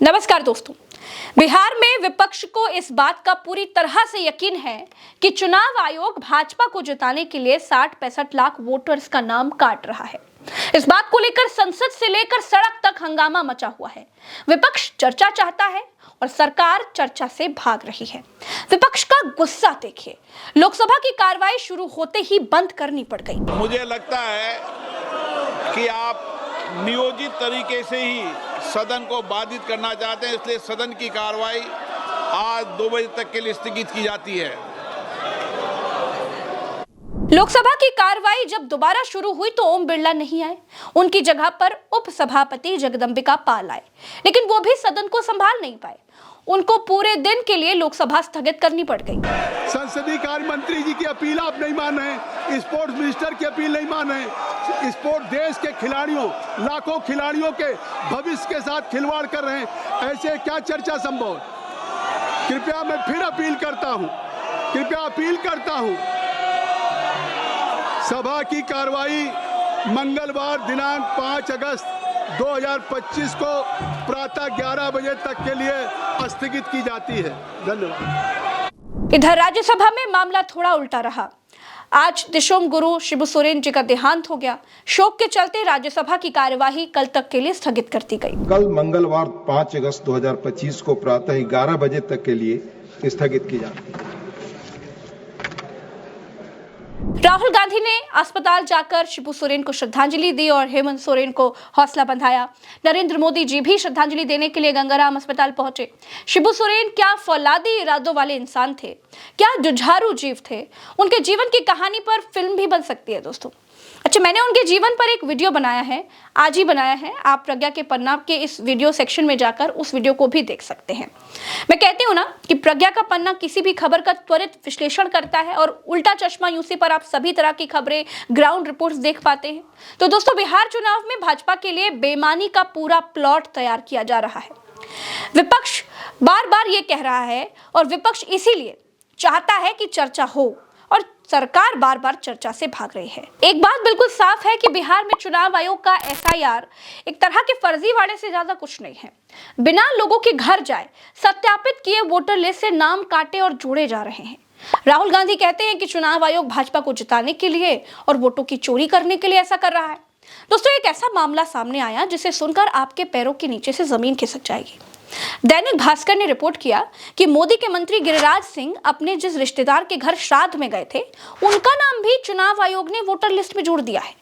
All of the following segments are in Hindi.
नमस्कार दोस्तों। बिहार में विपक्ष को इस बात का पूरी तरह से यकीन है कि चुनाव आयोग भाजपा को जिताने के लिए 60-65 लाख वोटर्स का नाम काट रहा है। इस बात को लेकर संसद से लेकर सड़क तक हंगामा मचा हुआ है। विपक्ष चर्चा चाहता है और सरकार चर्चा से भाग रही है। विपक्ष का गुस्सा देखिए, लोकसभा की कार्रवाई शुरू होते ही बंद करनी पड़ गई। मुझे लगता है कि आप नियोजित तरीके से ही सदन को बाधित करना चाहते हैं, इसलिए सदन की कार्रवाई आज 2 बजे तक के लिए स्थगित की जाती है। लोकसभा की कार्रवाई जब दोबारा शुरू हुई तो ओम बिरला नहीं आए, उनकी जगह पर उपसभापति जगदंबिका पाल आए, लेकिन वो भी सदन को संभाल नहीं पाए। उनको पूरे दिन के लिए लोकसभा स्थगित करनी पड़ गई। संसदीय कार्य मंत्री जी की अपील आप नहीं मान रहे, स्पोर्ट्स मिनिस्टर की अपील नहीं मान रहे, स्पोर्ट्स देश के खिलाड़ियों, लाखों खिलाड़ियों के भविष्य के साथ खिलवाड़ कर रहे हैं। ऐसे क्या चर्चा संभव? कृपया मैं फिर अपील करता हूं, सभा की कार्रवाई मंगलवार दिनांक 5 अगस्त 2025 को प्रातः 11 बजे तक के लिए स्थगित की जाती है। धन्यवाद। इधर राज्यसभा में मामला थोड़ा उल्टा रहा। आज दिशोम गुरु शिबू सोरेन जी का देहांत हो गया। शोक के चलते राज्यसभा की कार्यवाही कल तक के लिए स्थगित कर दी गई। कल मंगलवार 5 अगस्त 2025 को प्रातः 11 बजे तक के लिए स्थगित की जाती है। राहुल गांधी ने अस्पताल जाकर शिबू सोरेन को श्रद्धांजलि दी और हेमंत सोरेन को हौसला बंधाया। नरेंद्र मोदी जी भी श्रद्धांजलि देने के लिए गंगाराम अस्पताल पहुंचे। शिबू सोरेन क्या फौलादी इरादों वाले इंसान थे, क्या जुझारू जीव थे। उनके जीवन की कहानी पर फिल्म भी बन सकती है दोस्तों। अच्छा, मैंने उनके जीवन पर एक वीडियो बनाया है, आज ही बनाया है। आप प्रज्ञा के पन्ना के इस वीडियो सेक्शन में जाकर उस वीडियो को भी देख सकते हैं। मैं कहती हूँ ना कि प्रज्ञा का पन्ना किसी भी खबर का त्वरित विश्लेषण करता है और उल्टा चश्मा यूसी पर आप सभी तरह की खबरें, ग्राउंड रिपोर्ट्स देख पाते हैं। तो दोस्तों, बिहार चुनाव में भाजपा के लिए बेईमानी का पूरा प्लॉट तैयार किया जा रहा है। विपक्ष बार बार ये कह रहा है और विपक्ष इसीलिए चाहता है कि चर्चा हो और सरकार बार बार चर्चा से भाग रही है। एक बात बिल्कुल साफ है कि बिहार में चुनाव आयोग का एसआईआर एक तरह के फर्जीवाड़े से ज्यादा कुछ नहीं है। बिना लोगों के घर जाए सत्यापित किए वोटर लिस्ट से नाम काटे और जोड़े जा रहे हैं। राहुल गांधी कहते हैं कि चुनाव आयोग भाजपा को जिताने के लिए और वोटों की चोरी करने के लिए ऐसा कर रहा है। दोस्तों, एक ऐसा मामला सामने आया जिसे सुनकर आपके पैरों के नीचे से जमीन खिसक जाएगी। दैनिक भास्कर ने रिपोर्ट किया कि मोदी के मंत्री गिरिराज सिंह अपने जिस रिश्तेदार के घर श्राद्ध में गए थे, उनका नाम भी चुनाव आयोग ने वोटर लिस्ट में जोड़ दिया है।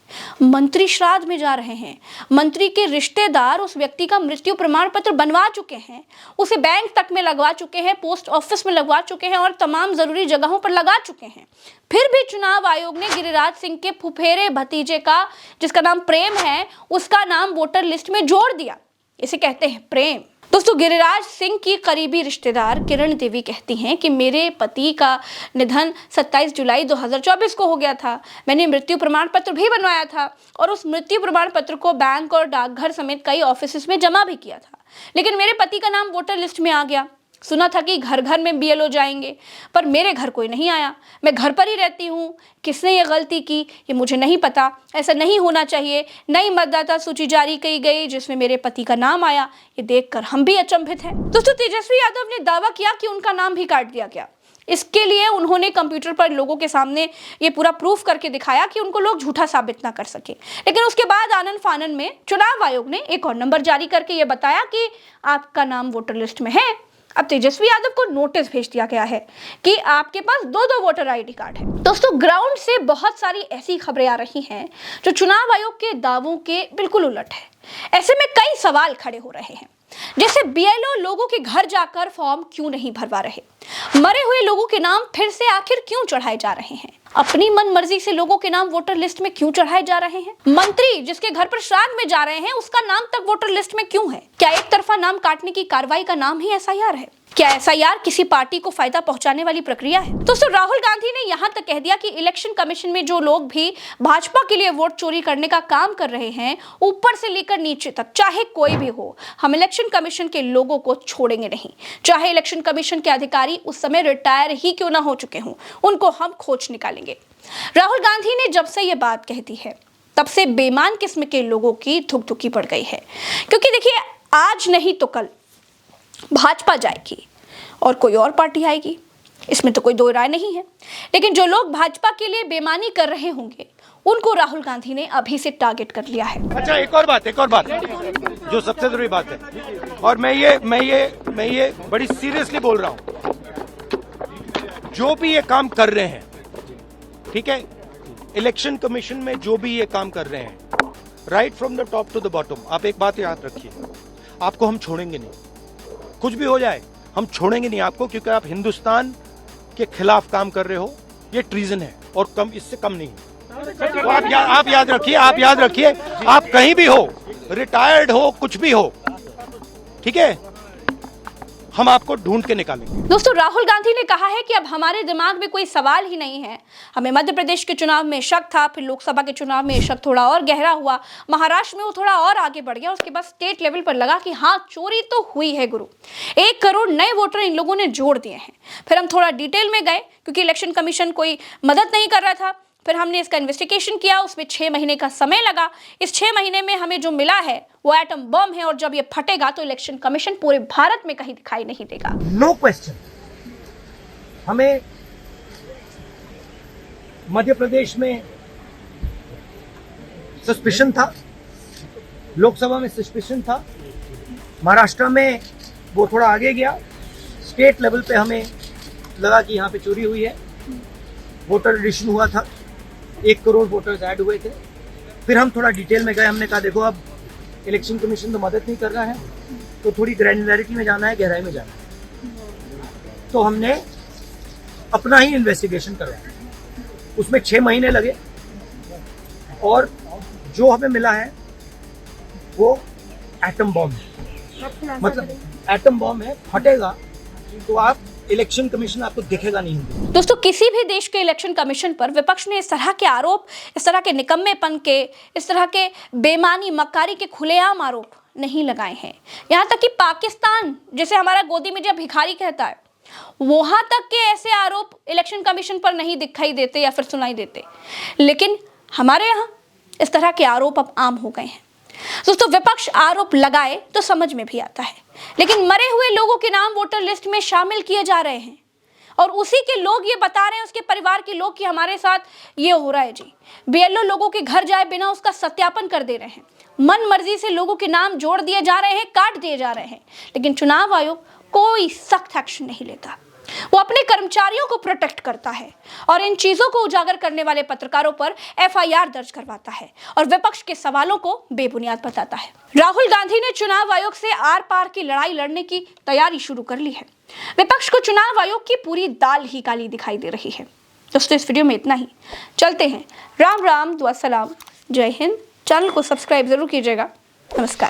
मंत्री श्राद्ध में जा रहे हैं, मंत्री के रिश्तेदार उस व्यक्ति का मृत्यु प्रमाण पत्र बनवा चुके हैं, उसे बैंक तक में लगवा चुके हैं, पोस्ट ऑफिस में लगवा चुके हैं और तमाम जरूरी जगहों पर लगा चुके हैं। फिर भी चुनाव आयोग ने गिरिराज सिंह के फुफेरे भतीजे का, जिसका नाम प्रेम है, उसका नाम वोटर लिस्ट में जोड़ दिया। इसे कहते हैं प्रेम। दोस्तों, गिरिराज सिंह की करीबी रिश्तेदार किरण देवी कहती हैं कि मेरे पति का निधन 27 जुलाई 2024 को हो गया था। मैंने मृत्यु प्रमाण पत्र भी बनवाया था और उस मृत्यु प्रमाण पत्र को बैंक और डाकघर समेत कई ऑफिस में जमा भी किया था, लेकिन मेरे पति का नाम वोटर लिस्ट में आ गया। सुना था कि घर घर में बीएलओ जाएंगे, पर मेरे घर कोई नहीं आया। मैं घर पर ही रहती हूँ। किसने ये गलती की ये मुझे नहीं पता। ऐसा नहीं होना चाहिए। नई मतदाता सूची जारी की गई जिसमें मेरे पति का नाम आया। ये देखकर हम भी अचंभित हैं। दोस्तों, तेजस्वी यादव ने दावा किया कि उनका नाम भी काट दिया गया। इसके लिए उन्होंने कंप्यूटर पर लोगों के सामने ये पूरा प्रूफ करके दिखाया कि उनको लोग झूठा साबित ना कर सके। लेकिन उसके बाद आनन फानन में चुनाव आयोग ने एक और नंबर जारी करके ये बताया कि आपका नाम वोटर लिस्ट में है। अब तेजस्वी यादव को नोटिस भेज दिया गया है कि आपके पास 2 वोटर आईडी कार्ड है। दोस्तों, ग्राउंड से बहुत सारी ऐसी खबरें आ रही हैं जो चुनाव आयोग के दावों के बिल्कुल उलट है। ऐसे में कई सवाल खड़े हो रहे हैं, जैसे बीएलओ लोगों के घर जाकर फॉर्म क्यों नहीं भरवा रहे, मरे हुए लोगों के नाम फिर से आखिर क्यों चढ़ाए जा रहे हैं, अपनी मन मर्जी से लोगों के नाम वोटर लिस्ट में क्यों चढ़ाए जा रहे हैं, मंत्री जिसके घर पर श्राद्ध में जा रहे हैं उसका नाम तक वोटर लिस्ट में क्यों है, क्या एक तरफा नाम काटने की कार्रवाई का नाम ही एसआईआर है, क्या एसआईआर किसी पार्टी को फायदा पहुंचाने वाली प्रक्रिया है। दोस्तों, राहुल गांधी ने यहां तक कह दिया कि इलेक्शन कमीशन में जो लोग भी भाजपा के लिए वोट चोरी करने का काम कर रहे हैं, ऊपर से लेकर नीचे तक, चाहे कोई भी हो, हम इलेक्शन कमीशन के लोगों को छोड़ेंगे नहीं। चाहे इलेक्शन कमीशन के अधिकारी उस समय रिटायर ही क्यों ना हो चुके हों, उनको हम खोज निकालेंगे। राहुल गांधी ने जब से ये बात कह दी है, तब से बेईमान किस्म के लोगों की धुक धुकी पड़ गई है। क्योंकि देखिए, आज नहीं तो कल भाजपा जाएगी और कोई और पार्टी आएगी, इसमें तो कोई दो राय नहीं है। लेकिन जो लोग भाजपा के लिए बेईमानी कर रहे होंगे उनको राहुल गांधी ने अभी से टारगेट कर लिया है। अच्छा, एक और बात जो सबसे जरूरी बात है, और मैं ये बड़ी सीरियसली बोल रहा हूं, जो भी ये काम कर रहे हैं, ठीक है, इलेक्शन कमीशन में जो भी ये काम कर रहे हैं, right from the top to the bottom, आप एक बात याद रखिए, आपको हम छोड़ेंगे नहीं, कुछ भी हो जाए हम छोड़ेंगे नहीं आपको, क्योंकि आप हिंदुस्तान के खिलाफ काम कर रहे हो, ये ट्रीजन है और कम, इससे कम नहीं। तो आप याद रखिए, आप कहीं भी हो, रिटायर्ड हो, कुछ भी हो, ठीक है, हम आपको ढूंढ के निकालेंगे। दोस्तों, राहुल गांधी ने कहा है कि अब हमारे दिमाग में कोई सवाल ही नहीं है। हमें मध्य प्रदेश के चुनाव में शक था, फिर लोकसभा के चुनाव में शक थोड़ा और गहरा हुआ, महाराष्ट्र में वो थोड़ा और आगे बढ़ गया, उसके बाद स्टेट लेवल पर लगा कि हाँ, चोरी तो हुई है गुरु। 1 करोड़ नए वोटर इन लोगों ने जोड़ दिए हैं। फिर हम थोड़ा डिटेल में गए, क्योंकि इलेक्शन कमीशन कोई मदद नहीं कर रहा था। फिर हमने इसका इन्वेस्टिगेशन किया, उसमें 6 महीने का समय लगा। इस 6 महीने में हमें जो मिला है वो एटम बम है, और जब ये फटेगा तो इलेक्शन कमीशन पूरे भारत में कहीं दिखाई नहीं देगा। नो क्वेश्चन, हमें मध्य प्रदेश में सस्पिशन था, लोकसभा में सस्पिशन था, महाराष्ट्र में वो थोड़ा आगे गया, स्टेट लेवल पे हमें लगा कि यहाँ पे चोरी हुई है, वोटर एडिशन हुआ था, 1 करोड़ वोटर्स ऐड हुए थे। फिर हम थोड़ा डिटेल में गए, हमने कहा देखो अब इलेक्शन कमीशन तो मदद नहीं कर रहा है, तो थोड़ी ग्रैन्युलरिटी में जाना है, गहराई में जाना है। तो हमने अपना ही इन्वेस्टिगेशन करवाया, उसमें 6 महीने लगे, और जो हमें मिला है वो एटम बॉम्ब है। मतलब एटम बॉम्ब है, फटेगा तो आप इलेक्शन कमीशन आपको दिखेगा नहीं। दोस्तों, किसी भी देश के इलेक्शन कमीशन पर विपक्ष ने इस तरह के आरोप, इस तरह के निकम्मेपन के, इस तरह के बेईमानी मक्कारी के खुलेआम आरोप नहीं लगाए हैं। यहाँ तक कि पाकिस्तान, जिसे हमारा गोदी में जब भिखारी कहता है, वहां तक के ऐसे आरोप इलेक्शन कमीशन पर नहीं दिखाई देते या फिर सुनाई देते। लेकिन हमारे यहाँ इस तरह के आरोप अब आम हो गए हैं। दोस्तों, विपक्ष आरोप लगाए तो समझ में भी आता है, लेकिन मरे हुए लोगों के नाम वोटर लिस्ट में शामिल किए जा रहे हैं, और उसी के लोग ये बता रहे हैं, उसके परिवार के लोग, कि हमारे साथ ये हो रहा है जी। बीएलओ लोगों के घर जाए बिना उसका सत्यापन कर दे रहे हैं, मन मर्जी से लोगों के नाम जोड़ दिए जा रहे हैं, काट दिए जा रहे हैं, लेकिन चुनाव आयोग कोई सख्त एक्शन नहीं लेता। वो अपने कर्मचारियों को प्रोटेक्ट करता है और इन चीजों को उजागर करने वाले पत्रकारों पर एफआईआर दर्ज करवाता है और विपक्ष के सवालों को बेबुनियाद बताता है। राहुल गांधी ने चुनाव आयोग से आर पार की लड़ाई लड़ने की तैयारी शुरू कर ली है। विपक्ष को चुनाव आयोग की पूरी दाल ही काली दिखाई दे रही है। दोस्तों, इस वीडियो में इतना ही। चलते हैं। राम राम, दुआ सलाम, जय हिंद। चैनल को सब्सक्राइब जरूर कीजिएगा। नमस्कार।